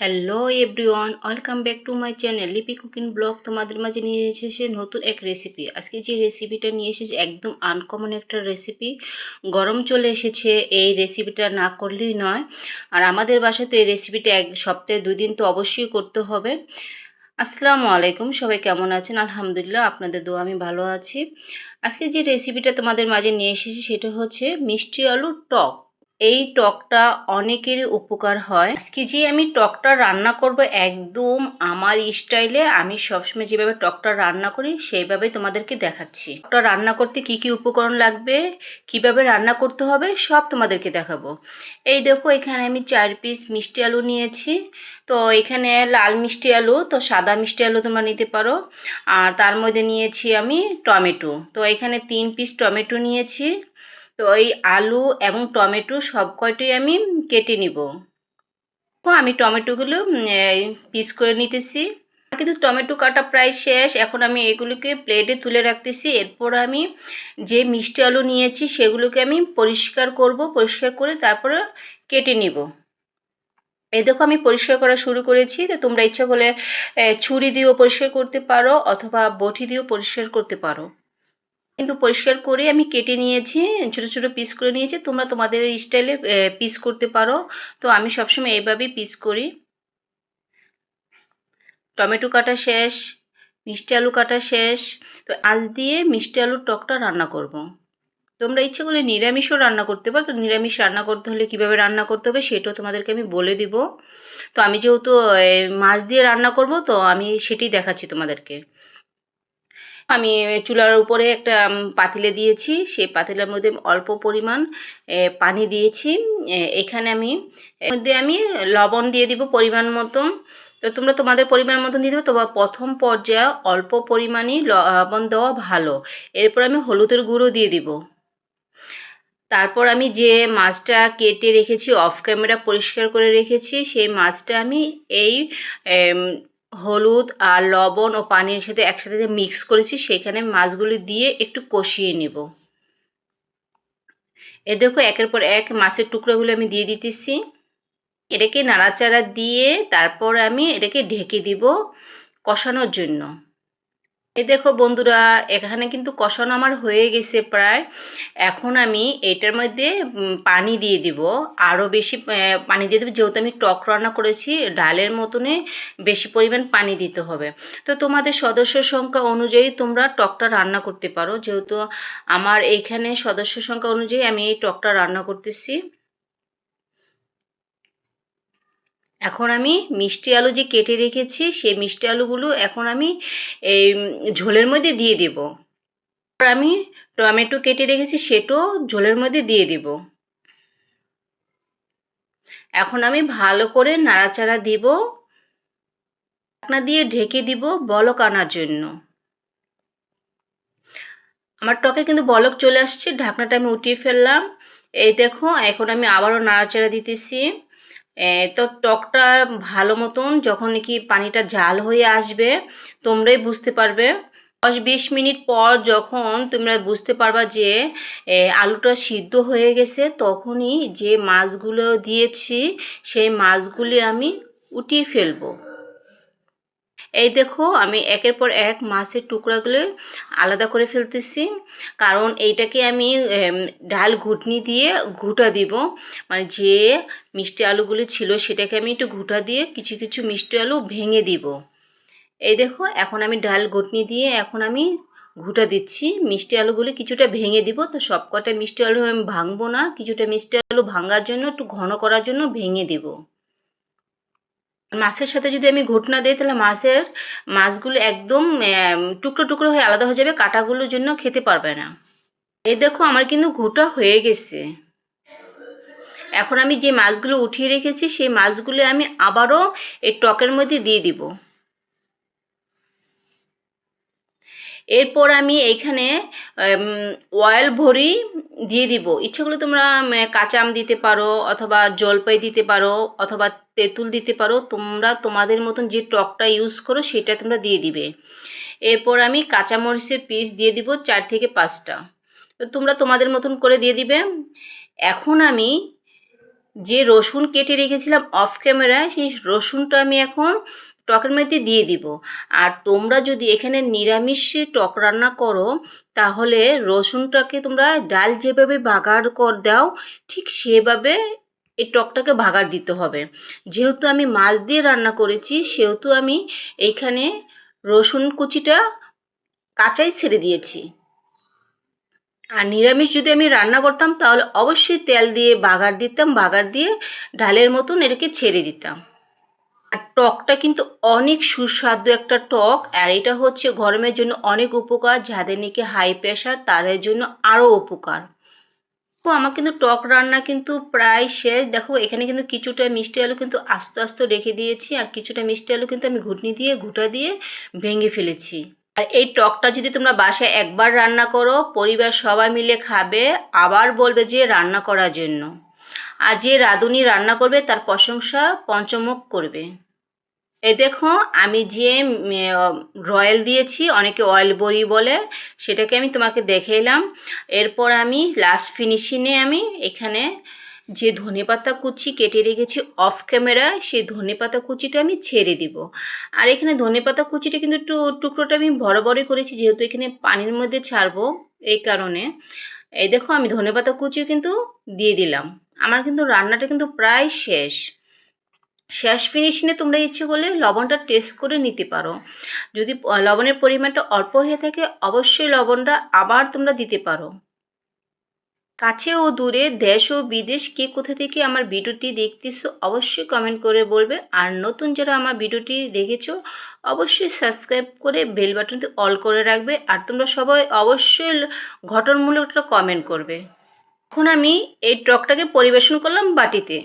Hello everyone, welcome back to my channel লিপি cooking blog. তোমাদের মাঝে নিয়ে এসেছে নতুন এক রেসিপি। আজকে যে রেসিপিটা নিয়ে এসেছে একদম আনকমন একটা রেসিপি। গরম চলে এসেছে, এই রেসিপিটা না করলেই নয়। আর আমাদের বাসায় তো এই রেসিপিটা এক সপ্তাহে 2 দিন তো অবশ্যই করতে হবে। আসসালামু আলাইকুম, সবাই কেমন আছেন? আলহামদুলিল্লাহ, আপনাদের দোয়া আমি ভালো আছি। আজকে যে রেসিপিটা তোমাদের মাঝে নিয়ে এসেছি সেটা হচ্ছে মিষ্টি আলুর টক। এই টকটা অনেকেরই উপকার হয়। আজকে যে আমি টকটা রান্না করব একদম আমার স্টাইলে, আমি সবসময় যেভাবে টকটা রান্না করি সেইভাবে তোমাদেরকে দেখাচ্ছি। টকটা রান্না করতে কি কি উপকরণ লাগবে, কিভাবে রান্না করতে হবে সব তোমাদেরকে দেখাবো। এই দেখো, এখানে আমি 4 পিস মিষ্টি আলু নিয়েছি। তো এখানে লাল মিষ্টি আলু, তো সাদা মিষ্টি আলু তোমরা নিতে পারো। আর তার মধ্যে নিয়েছি আমি টমেটো, তো এখানে 3 পিস টমেটো নিয়েছি। তো এই আলু এবং টমেটো সব কয়টাই আমি কেটে নিব। তো আমি টমেটোগুলো পিস করে নিতেছি। কিন্তু টমেটো কাটা প্রায় শেষ। এখন আমি এগুলোকে প্লেটে তুলে রাখতেছি। এরপর আমি যে মিষ্টি আলু নিয়েছি সেগুলোকে আমি পরিষ্কার করব, পরিষ্কার করে তারপরে কেটে নিব। এই দেখো, আমি পরিষ্কার করা শুরু করেছি। তো তোমরা ইচ্ছা করলে ছুরি দিয়েও পরিষ্কার করতে পারো অথবা বটি দিয়েও পরিষ্কার করতে পারো। কিন্তু পরিষ্কার করে আমি কেটে নিয়েছি, ছোট ছোট পিস করে নিয়েছি। তোমরা তোমাদের স্টাইলে পিস করতে পারো। তো আমি সবসময় এইভাবেই পিস করি। টমেটো কাটা শেষ, মিষ্টি আলু কাটা শেষ। তো আজ দিয়ে মিষ্টি আলুর টকটা রান্না করব। তোমরা ইচ্ছে করলে নিরামিষও রান্না করতে পারো। তো নিরামিষ রান্না করতে হলে কীভাবে রান্না করতে হবে সেটাও তোমাদেরকে আমি বলে দিব। তো আমি যেহেতু মাছ দিয়ে রান্না করব, তো আমি সেটাই দেখাচ্ছি তোমাদেরকে। আমি চুলার উপরে একটা পাতিলে দিয়েছি। সেই পাতিলের মধ্যে অল্প পরিমাণ পানি দিয়েছি। এখানে আমি এর মধ্যে আমি লবণ দিয়ে দিব পরিমাণ মতন। তো তোমরা তোমাদের পরিমাণ মতন দিয়ে দেবে। তো প্রথম পর্যায়ে অল্প পরিমাণই লবণ দেওয়া ভালো। এরপর আমি হলুদের গুঁড়ো দিয়ে দিব। তারপর আমি যে মাছটা কেটে রেখেছি, অফ ক্যামেরা পরিষ্কার করে রেখেছি, সেই মাছটা আমি এই হলুদ আর লবণ ও পানির সাথে একসাথে যে মিক্স করেছি সেখানে মাছগুলি দিয়ে একটু কষিয়ে নেব। এ দেখো, একের পর এক মাছের টুকরোগুলো আমি দিয়ে দিতেছি। এটাকে নাড়াচাড়া দিয়ে তারপর আমি এটাকে ঢেকে দিব কষানোর জন্য। এই দেখো বন্ধুরা, এখানে কিন্তু কষানো আমার হয়ে গেছে প্রায়। এখন আমি এটার মধ্যে পানি দিয়ে দিব, আরও বেশি পানি দিয়ে দেবো। যেহেতু আমি টক রান্না করেছি, ডালের মতনে বেশি পরিমাণ পানি দিতে হবে। তো তোমাদের সদস্য সংখ্যা অনুযায়ী তোমরা টকটা রান্না করতে পারো। যেহেতু আমার এইখানে সদস্য সংখ্যা অনুযায়ী আমি এই টকটা রান্না করতেছি। এখন আমি মিষ্টি আলু যে কেটে রেখেছি সেই মিষ্টি আলুগুলো এখন আমি এই ঝোলের মধ্যে দিয়ে দেব। আমি টমেটো কেটে রেখেছি সেটাও ঝোলের মধ্যে দিয়ে দিব। এখন আমি ভালো করে নাড়াচাড়া দিব, ঢাকনা দিয়ে ঢেকে দিব বলক আনার জন্য। আমার টকে কিন্তু বলক চলে আসছে, ঢাকনাটা আমি উঠিয়ে ফেললাম। এই দেখো, এখন আমি আবারও নাড়াচাড়া দিতেছি। তো টকটা ভালো মতন যখন কি পানিটা জাল হয়ে আসবে তোমরাই বুঝতে পারবে। 10-20 মিনিট পর যখন তোমরা বুঝতে পারবা যে আলুটা সিদ্ধ হয়ে গেছে, তখনই যে মাছগুলো দিয়েছি সেই মাছগুলি আমি উঠিয়ে ফেলবো। এই দেখো, আমি একের পর এক মাছের টুকরাগুলো আলাদা করে ফেলতেছি। কারণ এইটাকে আমি ডাল ঘুটনি দিয়ে ঘুটা দিব। মানে যে মিষ্টি আলুগুলি ছিল সেটাকে আমি একটু ঘুটা দিয়ে কিছু কিছু মিষ্টি আলু ভেঙে দিব। এই দেখো, এখন আমি ডাল ঘুটনি দিয়ে এখন আমি ঘুটা দিচ্ছি। মিষ্টি আলুগুলি কিছুটা ভেঙে দিব। তো সব কটা মিষ্টি আলু আমি ভাঙবো না, কিছুটা মিষ্টি আলু ভাঙার জন্য, একটু ঘন করার জন্য ভেঙে দিব। মাছের সাথে যদি আমি ঘুটনা দিই তাহলে মাছগুলো একদম টুকরো টুকরো হয়ে আলাদা হয়ে যাবে, কাঁটাগুলোর জন্য খেতে পারবে না। এই দেখো, আমার কিন্তু ঘুটা হয়ে গেছে। এখন আমি যে মাছগুলো উঠিয়ে রেখেছি সেই মাছগুলো আমি আবারও এই টকের মধ্যে দিয়ে দিব। এরপর আমি এইখানে অয়েল ভরি দিয়ে দিব। ইচ্ছে করলে তোমরা কাঁচা আম দিতে পারো অথবা জলপাই দিতে পারো অথবা তেঁতুল দিতে পারো। তোমরা তোমাদের মতন যে টকটা ইউজ করো সেটা তোমরা দিয়ে দিবে। এরপর আমি কাঁচামরিচের পিস দিয়ে দিব 4 থেকে 5টা। তো তোমরা তোমাদের মতন করে দিয়ে দিবে। এখন আমি যে রসুন কেটে রেখেছিলাম অফ ক্যামেরায়, সেই রসুনটা আমি এখন টকের মধ্যে দিয়ে দিব। আর তোমরা যদি এখানে নিরামিষে টক রান্না করো, তাহলে রসুনটাকে তোমরা ডাল যেভাবে বাগার দাও, ঠিক সেভাবে এই টকটাকে বাগার দিতে হবে। যেহেতু আমি মাছ দিয়ে রান্না করেছি, সেহেতু আমি এইখানে রসুন কুচিটা কাঁচাই ছেড়ে দিয়েছি। আর নিরামিষ যদি আমি রান্না করতাম, তাহলে অবশ্যই তেল দিয়ে বাগার দিতাম, বাগার দিয়ে ডালের মতন এটাকে ছেড়ে দিতাম। আর টকটা কিন্তু অনেক সুস্বাদু একটা টক, আর এটা হচ্ছে গরমের জন্য অনেক উপকার, যাদের নাকি হাই প্রেশার তাদের জন্য আরও উপকার। তো আমার কিন্তু টক রান্না কিন্তু প্রায় শেষ। দেখো এখানে কিন্তু কিছুটা মিষ্টি আলু কিন্তু আস্তে আস্তে রেখে দিয়েছি, আর কিছুটা মিষ্টি আলু কিন্তু আমি ঘুটা দিয়ে ভেঙে ফেলেছি। আর এই টকটা যদি তোমরা বাসায় একবার রান্না করো, পরিবার সবাই মিলে খাবে, আবার বলবে যে রান্না করার জন্য। আর যে রাঁধুনি রান্না করবে তার প্রশংসা পঞ্চমুখ করবে। এই দেখো আমি যে রয়্যাল দিয়েছি, অনেকে অয়েল বড়ি বলে, সেটাকে আমি তোমাকে দেখে এলাম। এরপর আমি লাস্ট ফিনিশিংয়ে আমি এখানে যে ধনেপাতা কুচি কেটে রেখেছি অফ ক্যামেরা, সেই ধনেপাতা কুচিটা আমি ছেড়ে দিব। আর এখানে ধনেপাতা কুচিটা কিন্তু একটু টুকরোটা আমি বড় বড়ই করেছি, যেহেতু এখানে পানির মধ্যে ছাড়বো, এই কারণে। এই দেখো আমি ধনেপাতা কুচিও কিন্তু দিয়ে দিলাম। আমার কিন্তু রান্নাটা কিন্তু প্রায় শেষ। শেষ ফিনিশিংয়ে তোমরা ইচ্ছে করলে লবণটা টেস্ট করে নিতে পারো। যদি লবণের পরিমাণটা অল্প হয়ে থাকে, অবশ্যই লবণটা আবার তোমরা দিতে পারো। কাছে ও দূরে, দেশ ও বিদেশ, কে কোথা থেকে আমার ভিডিওটি দেখতেছো অবশ্যই কমেন্ট করে বলবে। আর নতুন যারা আমার ভিডিওটি দেখেছো, অবশ্যই সাবস্ক্রাইব করে বেল বাটনটি অল করে রাখবে। আর তোমরা সবাই অবশ্যই গঠনমূলক একটা কমেন্ট করবে। এখন আমি এই টকটাকে পরিবেশন করলাম বাটিতে।